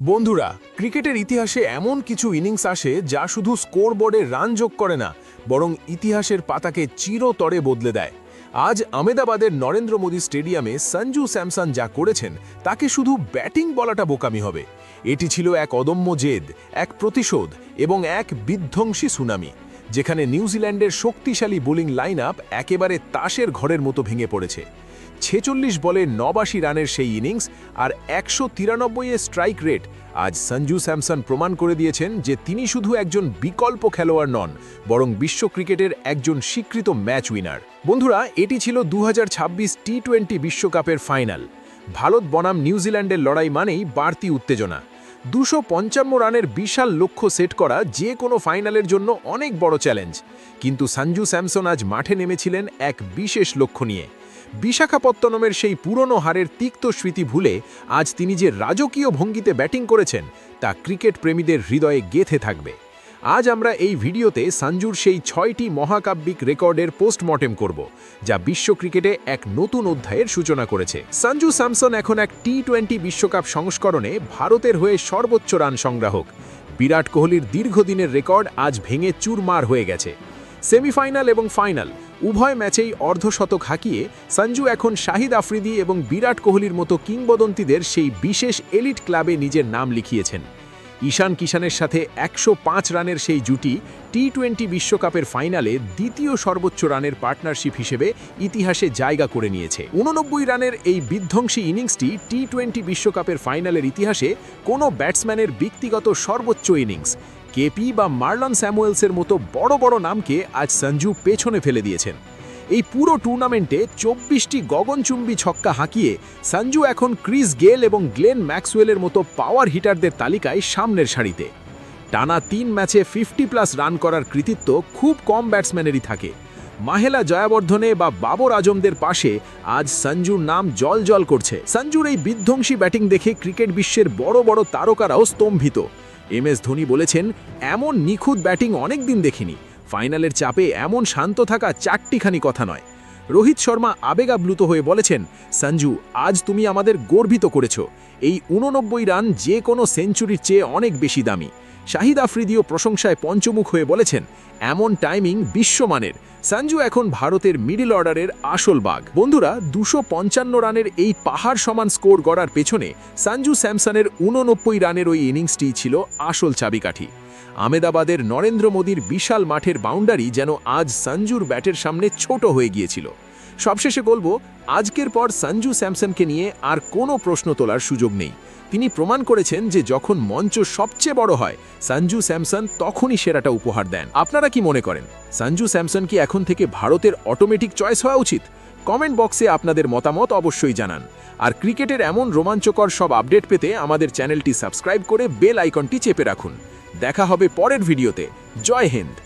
বন্ধুরা, ক্রিকেটের ইতিহাসে এমন কিছু ইনিংস আসে যা শুধু স্কোরবোর্ডে রান যোগ করে না, বরং ইতিহাসের পাতাকে চিরতরে বদলে দেয়। আজ আহমেদাবাদের নরেন্দ্র মোদী স্টেডিয়ামে সঞ্জু স্যামসন যা করেছেন তাকে শুধু ব্যাটিং বলাটা বোকামি হবে। এটি ছিল এক অদম্য জেদ, এক প্রতিশোধ এবং এক বিধ্বংসী সুনামি, যেখানে নিউজিল্যান্ডের শক্তিশালী বোলিং লাইন আপ একেবারে তাসের ঘরের মতো ভেঙে পড়েছে। ৪৬ বলে ৮৯ রানের সেই ইনিংস আর ১৯৩ স্ট্রাইক রেট, আজ সঞ্জু স্যামসন প্রমাণ করে দিয়েছেন যে তিনি শুধু একজন বিকল্প খেলোয়াড় নন, বরং বিশ্ব ক্রিকেটের একজন স্বীকৃত ম্যাচ উইনার। বন্ধুরা, এটি ছিল ২০২৬ টি-20 বিশ্বকাপের ফাইনাল। ভারত বনাম নিউজিল্যান্ডের লড়াই মানেই বাড়তি উত্তেজনা। ২৫৫ রানের বিশাল লক্ষ্য সেট করা যে কোনো ফাইনালের জন্য অনেক বড় চ্যালেঞ্জ, কিন্তু সঞ্জু স্যামসন আজ মাঠে নেমেছিলেন এক বিশেষ লক্ষ্য নিয়ে। বিশাখাপত্তনমের সেই পুরনো হারের তিক্ত স্মৃতি ভুলে আজ তিনি যে রাজকীয় ভঙ্গিতে ব্যাটিং করেছেন তা ক্রিকেট প্রেমীদের হৃদয়ে গেঁথে থাকবে। আজ আমরা এই ভিডিওতে সঞ্জুর সেই ৬টি মহাকাব্যিক রেকর্ডের পোস্টমর্টেম করব, যা বিশ্ব ক্রিকেটে এক নতুন অধ্যায়ের সূচনা করেছে। সঞ্জু স্যামসন এখন এক টি-20 বিশ্বকাপ সংস্করণে ভারতের হয়ে সর্বোচ্চ রান সংগ্রাহক। বিরাট কোহলির দীর্ঘদিনের রেকর্ড আজ ভেঙে চুরমার হয়ে গেছে। সেমিফাইনাল এবং ফাইনাল উভয় ম্যাচেই অর্ধশতক হাঁকিয়ে সঞ্জু এখন শাহিদ আফ্রিদি এবং বিরাট কোহলির মতো কিংবদন্তিদের সেই বিশেষ এলিট ক্লাবে নিজের নাম লিখিয়েছেন। ঈশান কিষানের সাথে ১০৫ রানের সেই জুটি টি-20 বিশ্বকাপের ফাইনালে দ্বিতীয় সর্বোচ্চ রানের পার্টনারশিপ হিসেবে ইতিহাসে জায়গা করে নিয়েছে। ৮৯ রানের এই বিধ্বংসী ইনিংসটি টি-20 বিশ্বকাপের ফাইনালের ইতিহাসে কোনো ব্যাটসম্যানের ব্যক্তিগত সর্বোচ্চ ইনিংস। কেপি বা মার্লন স্যামুয়েলসের মতো বড় বড় নামকে আজ সঞ্জু পেছনে ফেলে দিয়েছেন। এই পুরো টুর্নামেন্টে ২৪টি গগনচুম্বী ছক্কা হাঁকিয়ে সঞ্জু এখন ক্রিস গেল এবং গ্লেন ম্যাক্সওয়েলের মতো পাওয়ার হিটারদের তালিকায় সামনের সারিতে। টানা ৩ ম্যাচে 50+ রান করার কৃতিত্ব খুব কম ব্যাটসম্যানেরই থাকে। মাহেলা জয়াবর্ধনে বা বাবর আজমদের পাশে আজ সঞ্জুর নাম জল করছে। সঞ্জুর এই বিধ্বংসী ব্যাটিং দেখে ক্রিকেট বিশ্বের বড় বড় তারকারাও স্তম্ভিত। MS ধোনি বলেছেন, এমন নিখুঁত ব্যাটিং অনেক দিন দেখিনি। ফাইনালের চাপে এমন শান্ত থাকা চারটিখানি কথা নয়। রোহিত শর্মা আবেগাপ্লুত হয়ে বলেছেন, সঞ্জু, আজ তুমি আমাদের গর্বিত করেছ। এই ৮৯ রান যে কোনো সেঞ্চুরির চেয়ে অনেক বেশি দামি। শাহিদ আফ্রিদিও প্রশংসায় পঞ্চমুখ হয়ে বলেছেন, এমন টাইমিং বিশ্বমানের। সঞ্জু এখন ভারতের মিডল অর্ডারের আসল বাঘ। বন্ধুরা, ২৫৫ রানের এই পাহাড় সমান স্কোর গড়ার পেছনে সঞ্জু স্যামসনের ৮৯ রানের ওই ইনিংসটি ছিল আসল চাবিকাঠি। আহমেদাবাদের নরেন্দ্র মোদীর বিশাল মাঠের বাউন্ডারি যেন আজ সঞ্জুর ব্যাটের সামনে ছোট হয়ে গিয়েছিল। সবশেষে বলবো, আজকের পর সঞ্জু স্যামসনকে নিয়ে আর কোনো প্রশ্ন তোলার সুযোগ নেই। তিনি প্রমাণ করেছেন যে যখন মঞ্চ সবচেয়ে বড় হয়, সঞ্জু স্যামসন তখনই সেরাটা উপহার দেন। আপনারা কি মনে করেন, সঞ্জু স্যামসন কি এখন থেকে ভারতের অটোমেটিক চয়েস হওয়া উচিত? কমেন্ট বক্সে আপনাদের মতামত অবশ্যই জানান। আর ক্রিকেটের এমন রোমাঞ্চকর সব আপডেট পেতে আমাদের চ্যানেলটি সাবস্ক্রাইব করে বেল আইকনটি চেপে রাখুন। দেখা হবে পরের ভিডিওতে। জয় হিন্দ।